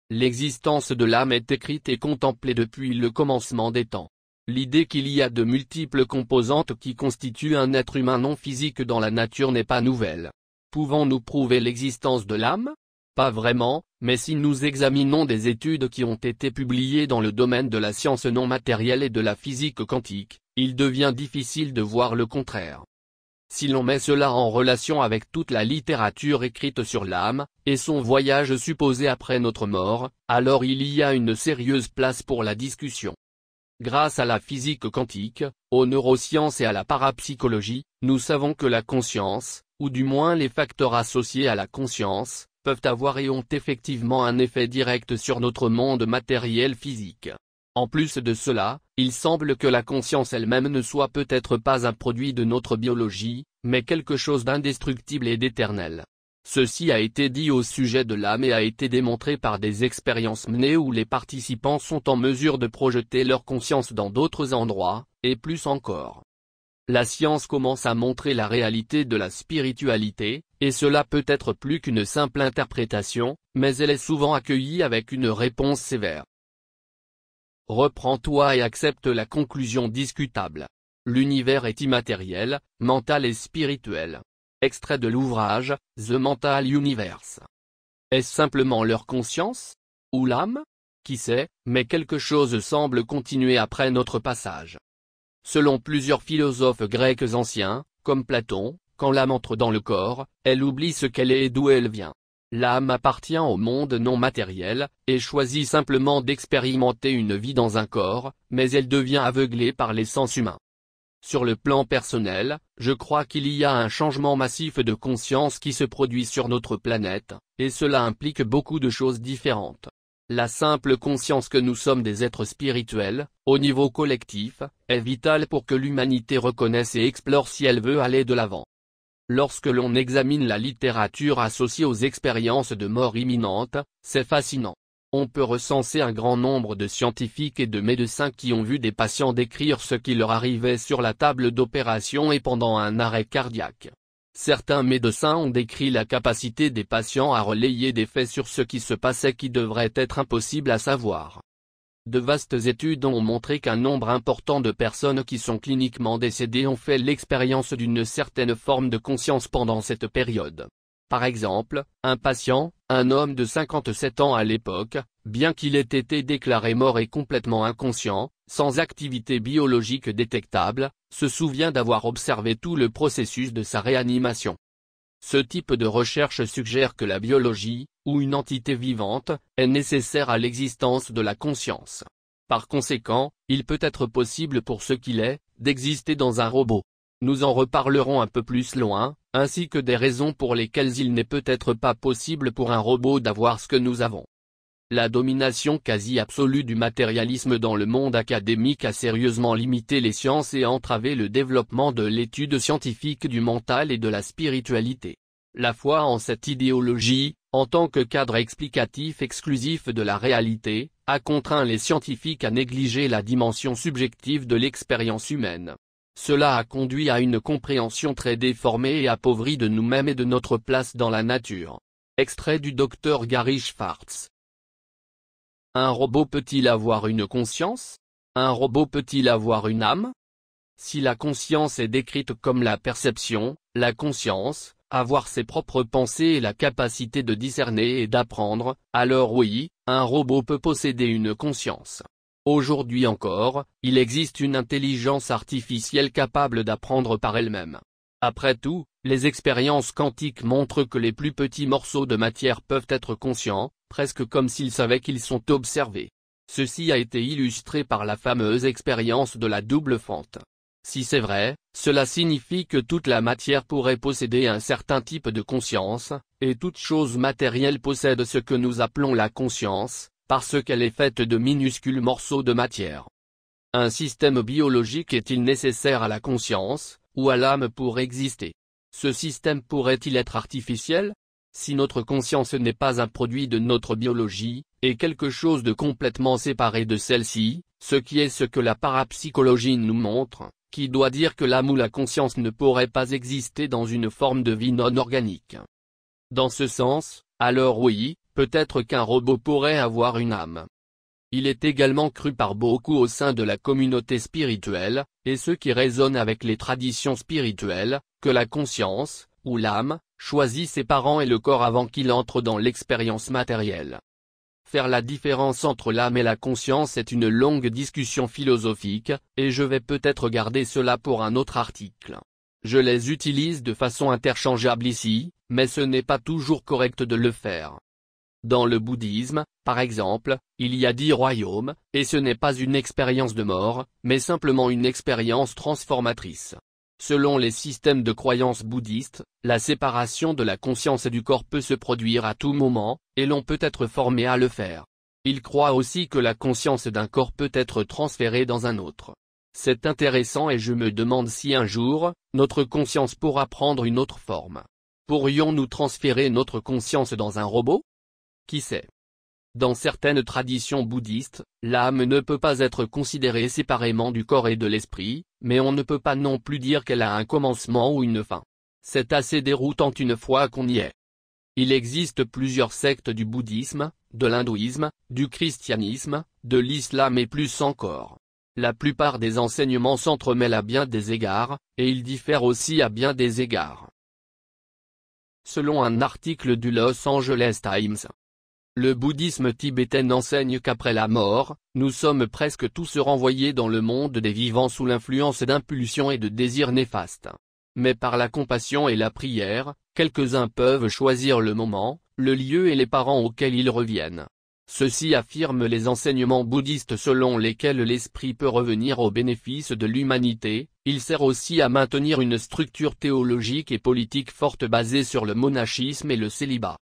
L'existence de l'âme est écrite et contemplée depuis le commencement des temps. L'idée qu'il y a de multiples composantes qui constituent un être humain non physique dans la nature n'est pas nouvelle. Pouvons-nous prouver l'existence de l'âme? Pas vraiment, mais si nous examinons des études qui ont été publiées dans le domaine de la science non matérielle et de la physique quantique, il devient difficile de voir le contraire. Si l'on met cela en relation avec toute la littérature écrite sur l'âme, et son voyage supposé après notre mort, alors il y a une sérieuse place pour la discussion. Grâce à la physique quantique, aux neurosciences et à la parapsychologie, nous savons que la conscience, ou du moins les facteurs associés à la conscience, peuvent avoir et ont effectivement un effet direct sur notre monde matériel physique. En plus de cela, il semble que la conscience elle-même ne soit peut-être pas un produit de notre biologie, mais quelque chose d'indestructible et d'éternel. Ceci a été dit au sujet de l'âme et a été démontré par des expériences menées où les participants sont en mesure de projeter leur conscience dans d'autres endroits, et plus encore. La science commence à montrer la réalité de la spiritualité, et cela peut être plus qu'une simple interprétation, mais elle est souvent accueillie avec une réponse sévère. Reprends-toi et accepte la conclusion discutable. L'univers est immatériel, mental et spirituel. Extrait de l'ouvrage, The Mental Universe. Est-ce simplement leur conscience? Ou l'âme? Qui sait, mais quelque chose semble continuer après notre passage. Selon plusieurs philosophes grecs anciens, comme Platon, quand l'âme entre dans le corps, elle oublie ce qu'elle est et d'où elle vient. L'âme appartient au monde non matériel, et choisit simplement d'expérimenter une vie dans un corps, mais elle devient aveuglée par les sens humains. Sur le plan personnel, je crois qu'il y a un changement massif de conscience qui se produit sur notre planète, et cela implique beaucoup de choses différentes. La simple conscience que nous sommes des êtres spirituels, au niveau collectif, est vitale pour que l'humanité reconnaisse et explore si elle veut aller de l'avant. Lorsque l'on examine la littérature associée aux expériences de mort imminente, c'est fascinant. On peut recenser un grand nombre de scientifiques et de médecins qui ont vu des patients décrire ce qui leur arrivait sur la table d'opération et pendant un arrêt cardiaque. Certains médecins ont décrit la capacité des patients à relayer des faits sur ce qui se passait qui devraient être impossibles à savoir. De vastes études ont montré qu'un nombre important de personnes qui sont cliniquement décédées ont fait l'expérience d'une certaine forme de conscience pendant cette période. Par exemple, un patient, un homme de 57 ans à l'époque, bien qu'il ait été déclaré mort et complètement inconscient, sans activité biologique détectable, se souvient d'avoir observé tout le processus de sa réanimation. Ce type de recherche suggère que la biologie, ou une entité vivante, est nécessaire à l'existence de la conscience. Par conséquent, il peut être possible pour ce qu'il est, d'exister dans un robot. Nous en reparlerons un peu plus loin, ainsi que des raisons pour lesquelles il n'est peut-être pas possible pour un robot d'avoir ce que nous avons. La domination quasi absolue du matérialisme dans le monde académique a sérieusement limité les sciences et entravé le développement de l'étude scientifique du mental et de la spiritualité. La foi en cette idéologie, en tant que cadre explicatif exclusif de la réalité, a contraint les scientifiques à négliger la dimension subjective de l'expérience humaine. Cela a conduit à une compréhension très déformée et appauvrie de nous-mêmes et de notre place dans la nature. Extrait du Dr Gary Schwartz. Un robot peut-il avoir une conscience? Un robot peut-il avoir une âme? Si la conscience est décrite comme la perception, la conscience, avoir ses propres pensées et la capacité de discerner et d'apprendre, alors oui, un robot peut posséder une conscience. Aujourd'hui encore, il existe une intelligence artificielle capable d'apprendre par elle-même. Après tout, les expériences quantiques montrent que les plus petits morceaux de matière peuvent être conscients, presque comme s'ils savaient qu'ils sont observés. Ceci a été illustré par la fameuse expérience de la double fente. Si c'est vrai, cela signifie que toute la matière pourrait posséder un certain type de conscience, et toute chose matérielle possède ce que nous appelons la conscience, parce qu'elle est faite de minuscules morceaux de matière. Un système biologique est-il nécessaire à la conscience, ou à l'âme pour exister? Ce système pourrait-il être artificiel? Si notre conscience n'est pas un produit de notre biologie, est quelque chose de complètement séparé de celle-ci, ce qui est ce que la parapsychologie nous montre, qui doit dire que l'âme ou la conscience ne pourrait pas exister dans une forme de vie non organique. Dans ce sens, alors oui, peut-être qu'un robot pourrait avoir une âme. Il est également cru par beaucoup au sein de la communauté spirituelle, et ceux qui raisonnent avec les traditions spirituelles, que la conscience, ou l'âme, choisit ses parents et le corps avant qu'il entre dans l'expérience matérielle. Faire la différence entre l'âme et la conscience est une longue discussion philosophique, et je vais peut-être garder cela pour un autre article. Je les utilise de façon interchangeable ici, mais ce n'est pas toujours correct de le faire. Dans le bouddhisme, par exemple, il y a 10 royaumes, et ce n'est pas une expérience de mort, mais simplement une expérience transformatrice. Selon les systèmes de croyance bouddhistes, la séparation de la conscience et du corps peut se produire à tout moment, et l'on peut être formé à le faire. Ils croient aussi que la conscience d'un corps peut être transférée dans un autre. C'est intéressant et je me demande si un jour, notre conscience pourra prendre une autre forme. Pourrions-nous transférer notre conscience dans un robot? Qui sait? Dans certaines traditions bouddhistes, l'âme ne peut pas être considérée séparément du corps et de l'esprit, mais on ne peut pas non plus dire qu'elle a un commencement ou une fin. C'est assez déroutant une fois qu'on y est. Il existe plusieurs sectes du bouddhisme, de l'hindouisme, du christianisme, de l'islam et plus encore. La plupart des enseignements s'entremêlent à bien des égards, et ils diffèrent aussi à bien des égards. Selon un article du Los Angeles Times, le bouddhisme tibétain enseigne qu'après la mort, nous sommes presque tous renvoyés dans le monde des vivants sous l'influence d'impulsions et de désirs néfastes. Mais par la compassion et la prière, quelques-uns peuvent choisir le moment, le lieu et les parents auxquels ils reviennent. Ceci affirme les enseignements bouddhistes selon lesquels l'esprit peut revenir au bénéfice de l'humanité. Il sert aussi à maintenir une structure théologique et politique forte basée sur le monachisme et le célibat.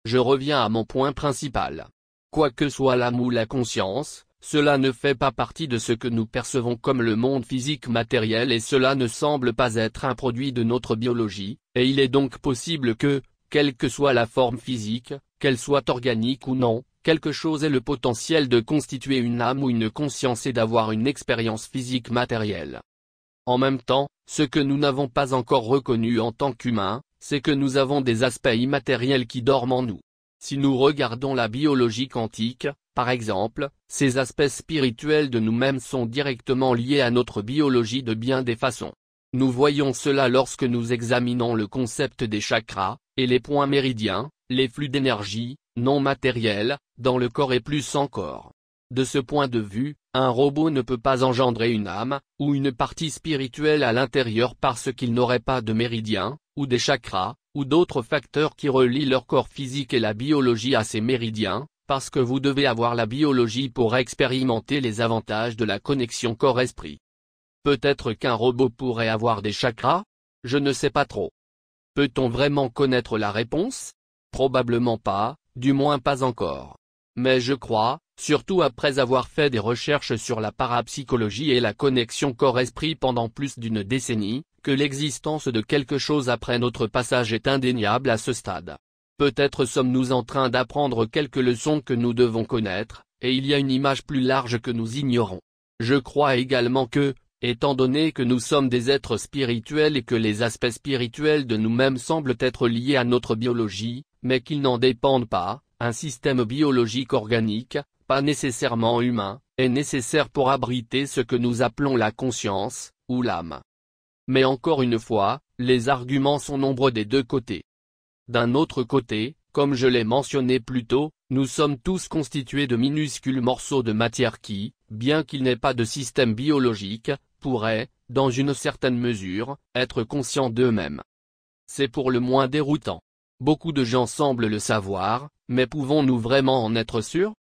Je reviens à mon point principal. Quoi que soit l'âme ou la conscience, cela ne fait pas partie de ce que nous percevons comme le monde physique matériel et cela ne semble pas être un produit de notre biologie, et il est donc possible que, quelle que soit la forme physique, qu'elle soit organique ou non, quelque chose ait le potentiel de constituer une âme ou une conscience et d'avoir une expérience physique matérielle. En même temps, ce que nous n'avons pas encore reconnu en tant qu'humains, c'est que nous avons des aspects immatériels qui dorment en nous. Si nous regardons la biologie quantique, par exemple, ces aspects spirituels de nous-mêmes sont directement liés à notre biologie de bien des façons. Nous voyons cela lorsque nous examinons le concept des chakras, et les points méridiens, les flux d'énergie, non matériels, dans le corps et plus encore. De ce point de vue, un robot ne peut pas engendrer une âme, ou une partie spirituelle à l'intérieur parce qu'il n'aurait pas de méridiens, ou des chakras, ou d'autres facteurs qui relient leur corps physique et la biologie à ces méridiens, parce que vous devez avoir la biologie pour expérimenter les avantages de la connexion corps-esprit. Peut-être qu'un robot pourrait avoir des chakras? Je ne sais pas trop. Peut-on vraiment connaître la réponse? Probablement pas, du moins pas encore. Mais je crois, surtout après avoir fait des recherches sur la parapsychologie et la connexion corps-esprit pendant plus d'une décennie, que l'existence de quelque chose après notre passage est indéniable à ce stade. Peut-être sommes-nous en train d'apprendre quelques leçons que nous devons connaître, et il y a une image plus large que nous ignorons. Je crois également que, étant donné que nous sommes des êtres spirituels et que les aspects spirituels de nous-mêmes semblent être liés à notre biologie, mais qu'ils n'en dépendent pas, un système biologique organique, pas nécessairement humain, est nécessaire pour abriter ce que nous appelons la conscience, ou l'âme. Mais encore une fois, les arguments sont nombreux des deux côtés. D'un autre côté, comme je l'ai mentionné plus tôt, nous sommes tous constitués de minuscules morceaux de matière qui, bien qu'il n'ait pas de système biologique, pourraient, dans une certaine mesure, être conscients d'eux-mêmes. C'est pour le moins déroutant. Beaucoup de gens semblent le savoir, mais pouvons-nous vraiment en être sûrs?